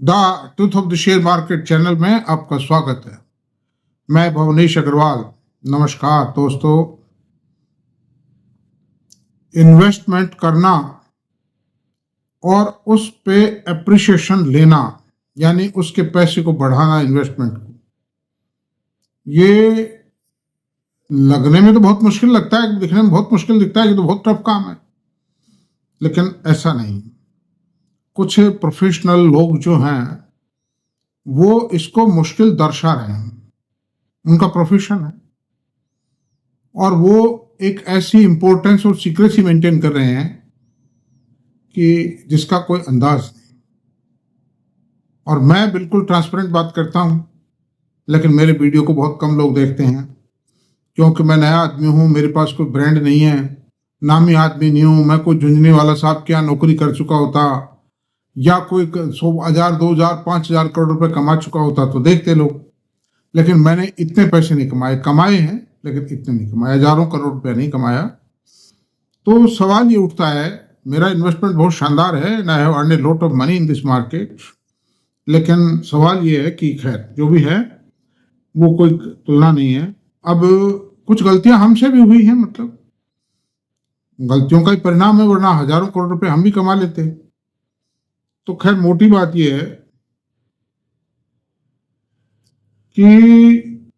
The truth of the share market channel में आपका स्वागत है। मैं भवनेश अग्रवाल। नमस्कार दोस्तों। इन्वेस्टमेंट करना और उस पे एप्रिसिएशन लेना, यानी उसके पैसे को बढ़ाना, इन्वेस्टमेंट को, ये लगने में तो बहुत मुश्किल लगता है, दिखने में बहुत मुश्किल दिखता है कि तो बहुत टफ काम है, लेकिन ऐसा नहीं। कुछ प्रोफेशनल लोग जो हैं वो इसको मुश्किल दर्शा रहे हैं, उनका प्रोफेशन है और वो एक ऐसी इंपॉर्टेंस और सीक्रेसी मेंटेन कर रहे हैं कि जिसका कोई अंदाज नहीं। और मैं बिल्कुल ट्रांसपेरेंट बात करता हूं, लेकिन मेरे वीडियो को बहुत कम लोग देखते हैं क्योंकि मैं नया आदमी हूं, मेरे पास कोई ब्रांड नहीं है, नामी आदमी नहीं हूं। मैं कोई झुंझुनू वाला साहब क्या नौकरी कर चुका होता या कोई 100,000 2,000 5,000 करोड़ रुपए कमा चुका होता तो देखते लोग, लेकिन मैंने इतने पैसे नहीं कमाए हैं, लेकिन इतने नहीं कमाए, हजारों करोड़ रुपया नहीं कमाया। तो सवाल ये उठता है, मेरा इन्वेस्टमेंट बहुत शानदार है, and I have earn a lot of money in this market, लेकिन सवाल ये है कि खैर जो भी है वो कोई तुलना नहीं है। अब कुछ गलतियां हमसे भी हुई हैं, मतलब गलतियों का ही परिणाम है, वरना हजारों करोड़ रुपए हम भी कमा लेते। तो खैर मोटी बात यह है कि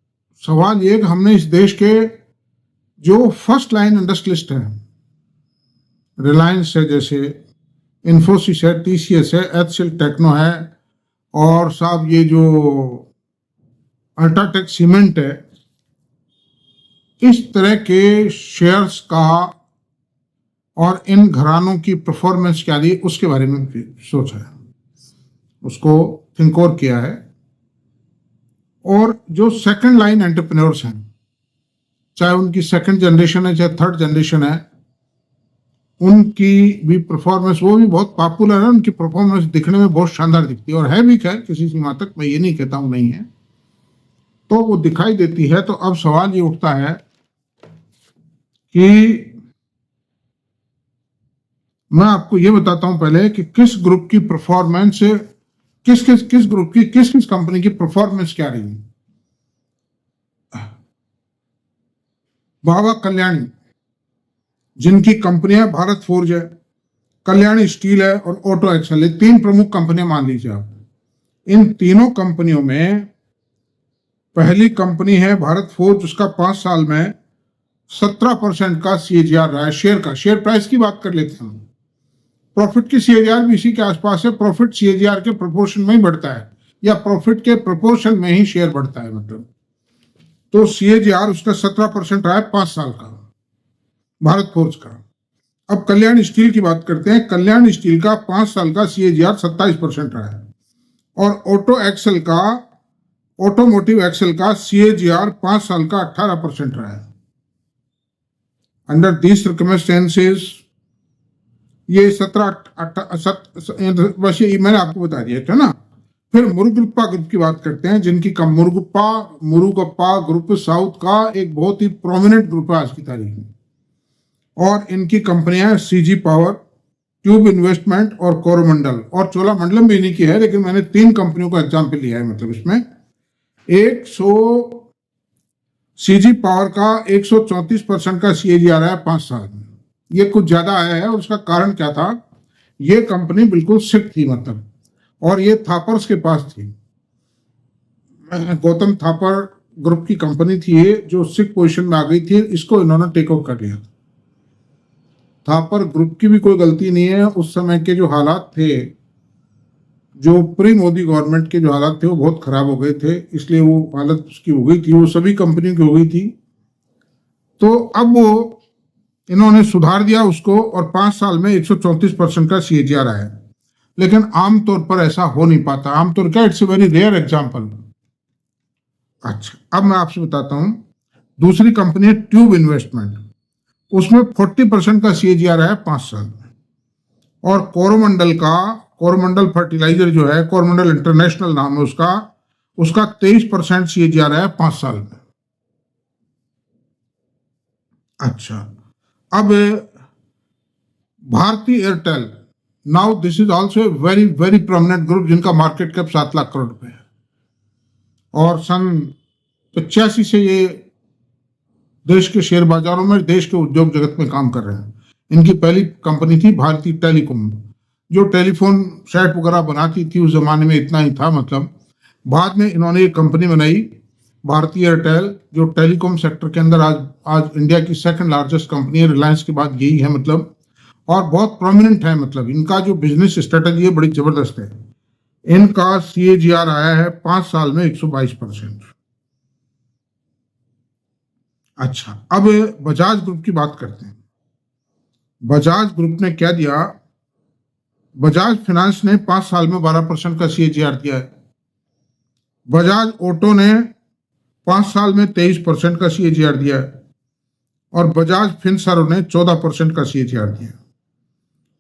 सवाल ये कि हमने इस देश के जो फर्स्ट लाइन इंडस्ट्रियलिस्ट हैं, रिलायंस है, जैसे इन्फोसिस है, टीसीएस है, एचसीएल टेक्नो है, और साहब ये जो अल्ट्राटेक सीमेंट है, इस तरह के शेयर्स का और इन घरानों की परफॉर्मेंस क्या रही उसके बारे में सोचा है, उसको थिंक ओवर किया है। और जो सेकंड लाइन एंटरप्रेन्योर्स हैं, चाहे उनकी सेकंड जनरेशन है चाहे थर्ड जनरेशन है, उनकी भी परफॉर्मेंस, वो भी बहुत पॉपुलर है, उनकी परफॉर्मेंस दिखने में बहुत शानदार दिखती है और है भी, खैर किसी सीमा तक, मैं ये नहीं कहता हूं नहीं है, तो वो दिखाई देती है। तो अब सवाल ये उठता है कि मैं आपको ये बताता हूं पहले कि किस ग्रुप की परफॉर्मेंस, किस ग्रुप की किस कंपनी की परफॉर्मेंस क्या रही। बाबा कल्याणी, जिनकी कंपनियां भारत फोर्ज है, कल्याणी स्टील है और ऑटो एक्सेल, ये तीन प्रमुख कंपनियां मान लीजिए आप। इन तीनों कंपनियों में पहली कंपनी है भारत फोर्ज, उसका 5 साल में 17% का सीएजीआर रहा है। शेयर प्राइस की बात कर लेते हैं, प्रॉफिट की सीएजीआर भी इसी के आसपास है। प्रॉफिट सीएजीआर के प्रोपोर्शन में ही बढ़ता है, या प्रॉफिट के प्रोपोर्शन में ही शेयर बढ़ता है, मतलब। तो सीएजीआर उसका 17% रहा है 5 साल का, भारत फोर्ज का। अब कल्याण स्टील की बात करते हैं। कल्याण स्टील का 5 साल का सीएजीआर 27% रहा है, और ऑटोमोटिव एक्सेल का सीएजीआर 5 साल का 18% रहा है। अंडर दीज सर्कमस्टेंसेस ये 17 बस ये मैंने आपको बता दिया था ना। फिर मुरुगप्पा ग्रुप की बात करते हैं, जिनकी मुरुगप्पा ग्रुप साउथ का एक बहुत ही प्रोमिनेंट ग्रुप है आज की तारीख में, और इनकी कंपनियां सीजी पावर, ट्यूब इन्वेस्टमेंट और कोरोमंडल, और चोलामंडलम भी इन्हीं की है, लेकिन मैंने 3 कंपनियों का एग्जाम्पल लिया है। मतलब इसमें सीजी पावर का 134% का सीएजीआर है 5 साल में, ये कुछ ज्यादा आया है। और उसका कारण क्या था, ये कंपनी बिल्कुल सिक थी, मतलब, और ये थापर्स के पास थी। गौतम थापर ग्रुप की कंपनी थी ये, जो सिक पोजीशन में आ गई थी, इसको इन्होंने टेक ओवर कर लिया। थापर ग्रुप की भी कोई गलती नहीं है, उस समय के जो हालात थे, जो प्री मोदी गवर्नमेंट के जो हालात थे वो बहुत खराब हो गए थे, इसलिए वो हालत उसकी हो गई थी, वो सभी कंपनियों की हो गई थी। तो अब वो इन्होंने सुधार दिया उसको, और 5 साल में 134% का सीएजीआर आया। लेकिन आमतौर पर ऐसा हो नहीं पाता, आमतौर क्या, it's a very rare example. अच्छा, अब मैं आपसे बताता हूं, दूसरी कंपनी है ट्यूब इन्वेस्टमेंट, उसमें 40% का सीएजीआर है 5 साल में। और कोरोमंडल फर्टिलाइजर जो है, कोरोमंडल इंटरनेशनल नाम है उसका 23% सीएजीआर है 5 साल में। अच्छा, अब Bharti Airtel, now this is also a very very prominent group जिनका मार्केट कैप 7 लाख करोड़ रुपए है, और सन 85 से ये देश के शेयर बाजारों में, देश के उद्योग जगत में काम कर रहे हैं। इनकी पहली कंपनी थी भारतीय टेलीकॉम, जो टेलीफोन सेट वगैरह बनाती थी, उस जमाने में इतना ही था मतलब। बाद में इन्होंने एक कंपनी बनाई भारतीय एयरटेल, जो टेलीकॉम सेक्टर के अंदर आज इंडिया की सेकंड लार्जेस्ट कंपनी है, रिलायंस के बाद यही है मतलब, और बहुत प्रोमिनेंट है मतलब। इनका जो बिजनेस स्ट्रेटजी है बड़ी जबरदस्त है। इनका CAGR आया है 5 साल में 122%। अच्छा, अब बजाज ग्रुप की बात करते हैं। बजाज ग्रुप ने क्या दिया? बजाज फाइनेंस ने 5 साल में 12% का CAGR दिया है। बजाज ऑटो ने 5 साल में 23% का CAGR दिया है, और बजाज फिनसर्व ने 14% का CAGR दिया है।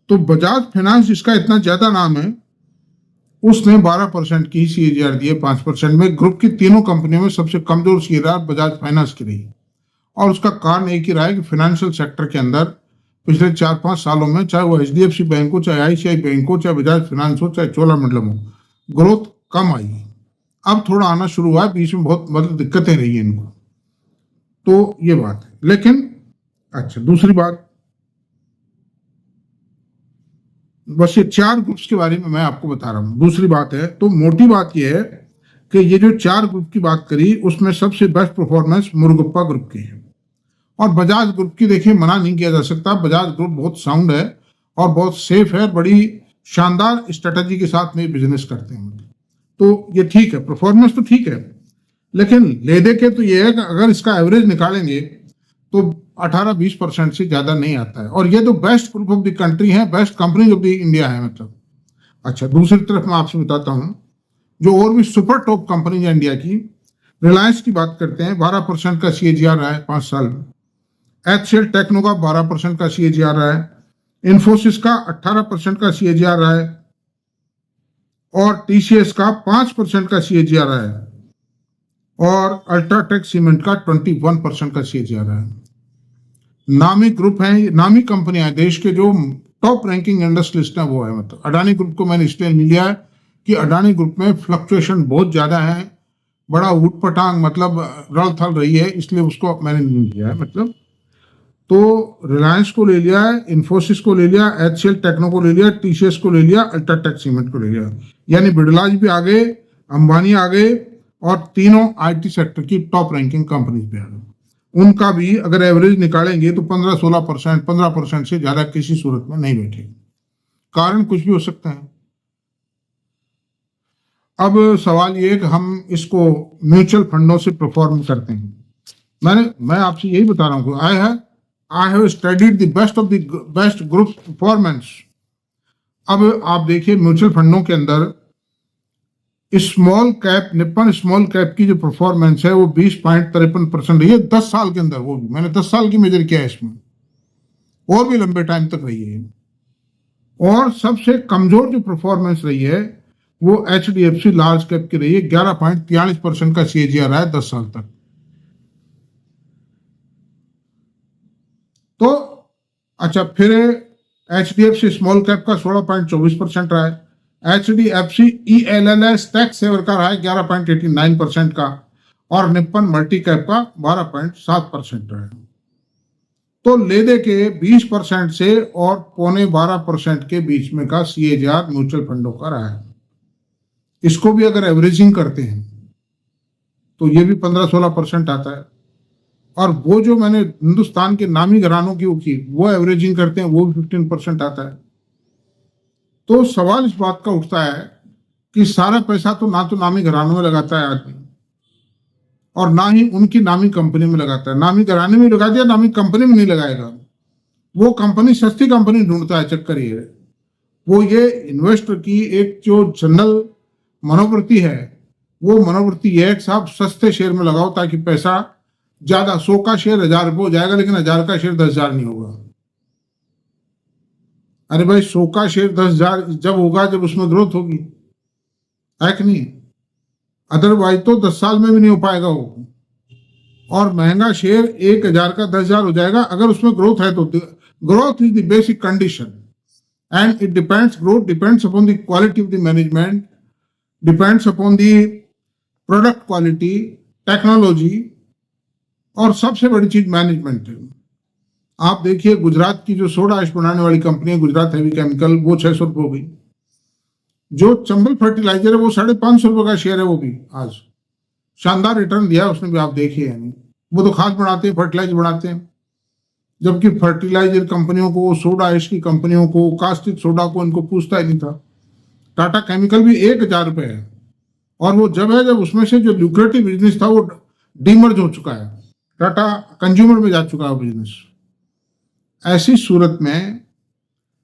तो बजाज फाइनेंस, जिसका इतना ज्यादा नाम है, उसने 12% की CAGR दी है 5% में। ग्रुप की तीनों कंपनियों में सबसे कमजोर CAGR बजाज फाइनेंस की रही, और उसका कारण एक ही रहा है कि फाइनेंशियल सेक्टर के अंदर पिछले 4-5 सालों में, चाहे वो HDFC बैंक हो, चाहे ICICI बैंक हो, चाहे बजाज फाइनेंस हो, चाहे चोलामंडलम हो, ग्रोथ कम आई। अब थोड़ा आना शुरू हुआ है, बीच में बहुत मतलब दिक्कतें रही हैं इनको, तो ये बात है। लेकिन अच्छा, दूसरी बात, बस ये 4 ग्रुप्स के बारे में मैं आपको बता रहा हूँ। दूसरी बात है, तो मोटी बात यह है कि ये जो 4 ग्रुप की बात करी, उसमें सबसे बेस्ट परफॉर्मेंस मुरुगप्पा ग्रुप की है। और बजाज ग्रुप की देखिए, मना नहीं किया जा सकता। बजाज ग्रुप बहुत साउंड है और बहुत सेफ है, बड़ी शानदार स्ट्रेटजी के साथ में बिजनेस करते हैं, तो ये ठीक है, परफॉर्मेंस तो ठीक है। लेकिन ले दे के तो ये है कि अगर इसका एवरेज निकालेंगे तो 18-20% से ज्यादा नहीं आता है, और ये तो best group of the country है, best company of the India है मतलब। अच्छा, दूसरी तरफ मैं आपसे बताता हूँ जो और भी सुपर टॉप कंपनी है इंडिया की। रिलायंस की बात करते हैं, 12% का CAGR रहा है 5 साल में। HCL टेक्नो का 12% का CAGR रहा है। इन्फोसिस का 18% का CAGR रहा है, और TCS का 5% का CAGR रहा है, और अल्ट्राटेक सीमेंट का 21% का CAGR रहा है। नामी ग्रुप है, नामी कंपनियां हैं, देश के जो टॉप रैंकिंग इंडस्ट्रियलिस्ट है वो है मतलब। अडानी ग्रुप को मैंने इसलिए नहीं लिया है कि अडानी ग्रुप में फ्लक्चुएशन बहुत ज्यादा है, बड़ा ऊटपटांग मतलब रल थल रही है, इसलिए उसको मैंने नहीं लिया है मतलब। तो रिलायंस को ले लिया है, इन्फोसिस को ले लिया, HCL टेक्नो को ले लिया, TCS को ले लिया, अल्ट्राटेक सीमेंट को ले लिया, यानी बिड़लाज भी आ गए, अंबानी आ गए, और तीनों IT सेक्टर की टॉप रैंकिंग कंपनीज भी आ गई। उनका भी अगर एवरेज निकालेंगे तो 15-16%, 15% से ज्यादा किसी सूरत में नहीं बैठेगी। कारण कुछ भी हो सकता है। अब सवाल ये है कि हम इसको म्यूचुअल फंडों से परफॉर्म करते हैं। मैं आपसे यही बता रहा हूँ कि I have studied the best of the best group performance। अब आप देखिए म्यूचुअल फंडों के अंदर small cap, Nippon small cap की जो परफॉर्मेंस है वो 20.53% रही है 10 साल के अंदर। वो मैंने 10 साल की मेजर किया है इसमें, और भी लंबे टाइम तक रही है। और सबसे कमजोर जो परफॉर्मेंस रही है वो HDFC लार्ज कैप की रही है, 11.43% का CAGR रहा है 10 साल तक। तो अच्छा, फिर HDFC स्मॉल कैप का 16.24% रहा है। HDFC ELLS टैक्स सेवर का रहा है 11.89% का, और निप्पन मल्टी कैप का 12.7% रहा है। तो ले दे के 20% से और 11.25% के बीच में का CAGR म्यूचुअल फंडों का रहा है। इसको भी अगर एवरेजिंग करते हैं तो ये भी 15-16% आता है, और वो जो मैंने हिंदुस्तान के नामी घरानों की वो एवरेजिंग करते हैं, वो भी 15% आता है। तो सवाल इस बात का उठता है कि सारा पैसा तो ना तो नामी घरानों में लगाता है आदमी, और ना ही उनकी नामी कंपनी में लगाता है। नामी घराने में लगा दिया, नामी कंपनी में नहीं लगाएगा। वो कंपनी सस्ती कंपनी ढूंढता है। चक्कर ये है, वो ये इन्वेस्टर की एक जो जनरल मनोवृत्ति है, वो मनोवृत्ति ये है कि साहब सस्ते शेयर में लगाओ ताकि पैसा ज्यादा, 100 का शेयर 1000 रुपये हो जाएगा, लेकिन 1000 का शेयर 10,000 नहीं होगा। अरे भाई, 100 का शेयर 10,000 जब होगा जब उसमें ग्रोथ होगी, है कि नहीं? अदरवाइज तो 10 साल में भी नहीं हो पाएगा वो। और महंगा शेयर 1000 का 10,000 हो जाएगा अगर उसमें ग्रोथ है तो। Growth is the basic condition. and it depends, growth depends upon the quality of the management, depends upon the product quality, technology, और सबसे बड़ी चीज मैनेजमेंट है। आप देखिए गुजरात की जो सोडा ऐश बनाने वाली कंपनी है गुजरात हेवी केमिकल, वो 600 रुपये हो गई। जो चंबल फर्टिलाइजर है वो 550 रुपये का शेयर है, वो भी आज शानदार रिटर्न दिया उसने भी, आप देखिए। यानी वो तो खाद बनाते हैं, फर्टिलाइजर बनाते हैं, जबकि फर्टिलाइजर कंपनियों को, सोडा ऐश की कंपनियों को, कास्टिक सोडा को इनको पूछता ही नहीं था। टाटा केमिकल भी 1000 रुपये है, और वो जब उसमें से जो ल्यूक्रेटिव बिजनेस था वो डीमर्ज हो चुका है, टाटा कंज्यूमर में जा चुका है बिजनेस। ऐसी सूरत में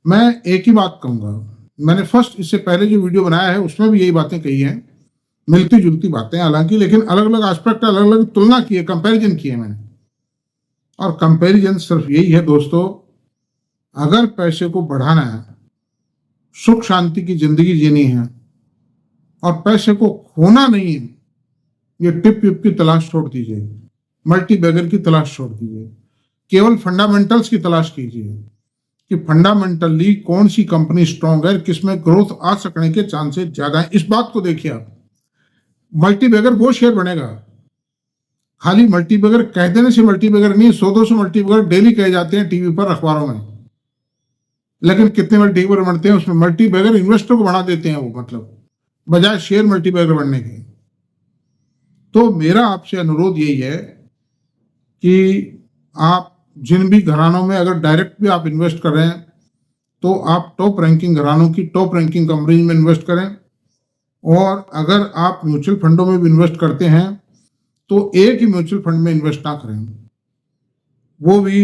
मैं एक ही बात कहूंगा, मैंने फर्स्ट इससे पहले जो वीडियो बनाया है उसमें भी यही बातें कही हैं, मिलती जुलती बातें हालांकि, लेकिन अलग अलग एस्पेक्ट, अलग अलग तुलना की है, कंपैरिजन की है मैंने। और कंपैरिजन सिर्फ यही है दोस्तों, अगर पैसे को बढ़ाना है, सुख शांति की जिंदगी जीनी है और पैसे को खोना नहीं है, ये टिप विप की तलाश छोड़ दीजिए, मल्टी बैगर की तलाश छोड़ दीजिए, केवल फंडामेंटल्स की तलाश कीजिए कि फंडामेंटली कौन सी कंपनी स्ट्रांग है, किसमें ग्रोथ आ सकने के चांसेस ज्यादा है। इस बात को देखिए आप, मल्टी बैगर वो शेयर बनेगा, खाली मल्टी बैगर कह देने से मल्टी बैगर नहीं, 100-200 मल्टी बैगर डेली कहे जाते हैं टीवी पर, अखबारों में, लेकिन कितने मल्टी बैगर बनते हैं? उसमें मल्टी बैगर इन्वेस्टर को बना देते हैं वो, मतलब बजाय शेयर मल्टी बैगर बनने के। तो मेरा आपसे अनुरोध यही है कि आप जिन भी घरानों में अगर डायरेक्ट भी आप इन्वेस्ट कर रहे हैं तो आप टॉप रैंकिंग घरानों की, टॉप रैंकिंग कंपनी में इन्वेस्ट करें, और अगर आप म्यूचुअल फंडों में भी इन्वेस्ट करते हैं तो एक ही म्यूचुअल फंड में इन्वेस्ट ना करें, वो भी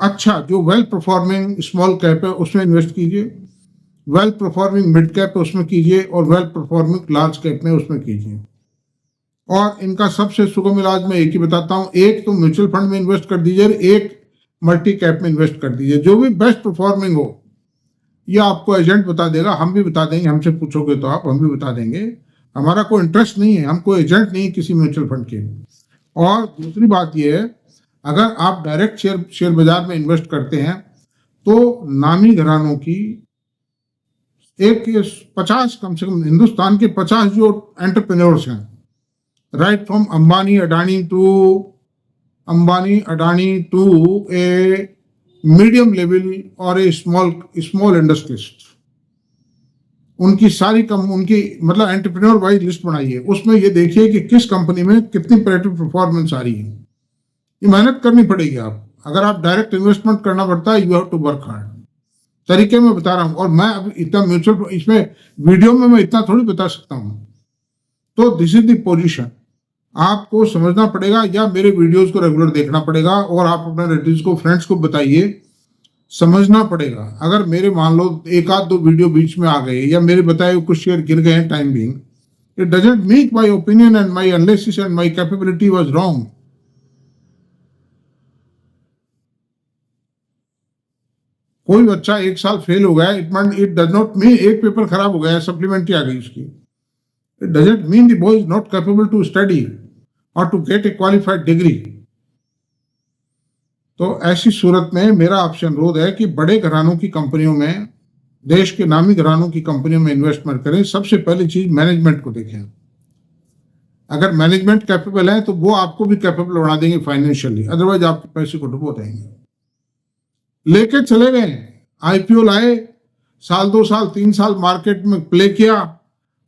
अच्छा जो वेल परफॉर्मिंग स्मॉल कैप है उसमें इन्वेस्ट कीजिए, वेल परफॉर्मिंग मिड कैप है उसमें कीजिए, और वेल परफॉर्मिंग लार्ज कैप में उसमें कीजिए। और इनका सबसे सुगम इलाज मैं एक ही बताता हूँ, एक तो म्यूचुअल फंड में इन्वेस्ट कर दीजिए, एक मल्टी कैप में इन्वेस्ट कर दीजिए। जो भी बेस्ट परफॉर्मिंग हो यह आपको एजेंट बता देगा, हम भी बता देंगे, हमसे पूछोगे तो आप, हम भी बता देंगे। हमारा कोई इंटरेस्ट नहीं है, हम कोई एजेंट नहीं किसी म्यूचुअल फंड के। और दूसरी बात यह है, अगर आप डायरेक्ट शेयर बाजार में इन्वेस्ट करते हैं तो नामी घरानों की एक 50, कम से कम हिंदुस्तान के 50 जो एंटरप्रेन्योर्स हैं, right from Ambani Adani to a medium level और ए स्मॉल इंडस्ट्रिस्ट, उनकी सारी उनकी मतलब एंटरप्रेन्योर वाइज लिस्ट बनाइए, उसमें ये देखिए कि किस कंपनी में कितनी परफॉर्मेंस आ रही है। ये मेहनत करनी पड़ेगी आप, अगर आप डायरेक्ट इन्वेस्टमेंट करना पड़ता है, you have to work hard. तरीके में बता रहा हूं, और मैं अब इतना म्यूचुअल इसमें वीडियो में मैं इतना थोड़ी बता सकता हूं। तो दिस इज द पोजीशन, आपको समझना पड़ेगा, या मेरे वीडियोस को रेगुलर देखना पड़ेगा, और आप अपने रिलेटिव्स को, फ्रेंड्स को बताइए, समझना पड़ेगा। अगर मेरे मान लो एक आध दो वीडियो बीच में आ गए या मेरे बताए हुए कुछ शेयर गिर गए हैं time being, it doesn't mean my opinion and my analysis and my capability was wrong. कोई बच्चा 1 साल फेल हो गया, इट डज नॉट मीन एक पेपर खराब हो गया, सप्लीमेंट्री आ गई उसकी, it doesn't mean the boy is not capable to study और to get a qualified degree. तो ऐसी सूरत में मेरा आपसे अनुरोध है कि बड़े घरानों की कंपनियों में, देश के नामी घरानों की कंपनियों में इन्वेस्टमेंट करें। सबसे पहली चीज मैनेजमेंट को देखें, अगर मैनेजमेंट कैपेबल है तो वो आपको भी कैपेबल बना देंगे फाइनेंशियली, अदरवाइज आपके पैसे को डुबो देंगे। लेके चले गए, आईपीओ लाए, साल 2 साल 3 साल मार्केट में प्ले किया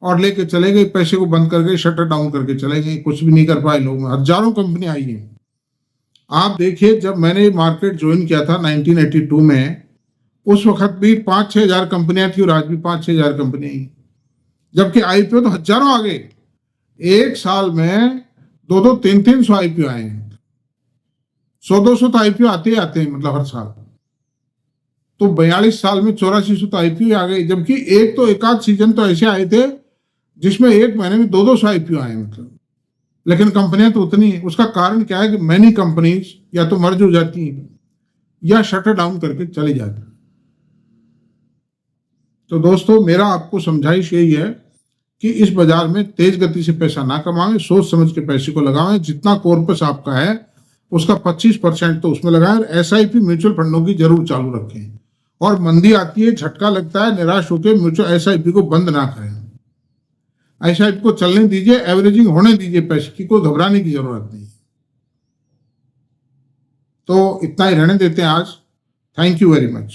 और लेके चले गए, पैसे को बंद कर गए, शटर डाउन करके चले गए, कुछ भी नहीं कर पाए लोग। हजारों कंपनी आई है। आप देखिए, जब मैंने मार्केट ज्वाइन किया था 1982 में, उस वक्त भी 5-6 हजार कंपनियां थी और आज भी 5-6 हजार कंपनियां आई, जबकि आईपीओ तो हजारों आ गए। एक साल में 200, 300 आईपीओ आए हैं, 100-200 तो आईपीओ आते ही आते हैं, मतलब हर साल। तो 42 साल में 8400 तो आईपीओ आ गए, जबकि एक तो एक आध सीजन तो ऐसे आए थे जिसमें एक महीने में 200 आईपीओ आए, मतलब। लेकिन कंपनियां तो उतनी है। उसका कारण क्या है कि मैनी कंपनीज या तो मर्ज हो जाती हैं या शटर डाउन करके चली जाती। तो दोस्तों, मेरा आपको समझाइश यही है कि इस बाजार में तेज गति से पैसा ना कमाएं, सोच समझ के पैसे को लगाएं। जितना कॉर्पस आपका है उसका 25% तो उसमें लगाएं, और एसआईपी म्यूचुअल फंडों की जरूर चालू रखें। और मंदी आती है, झटका लगता है, निराश होकर म्यूचुअल एसआईपी को बंद ना करें। एसआईपी को चलने दीजिए, एवरेजिंग होने दीजिए पैसे की, कोई घबराने की जरूरत नहीं। तो इतना ही रहने देते हैं आज। Thank you very much.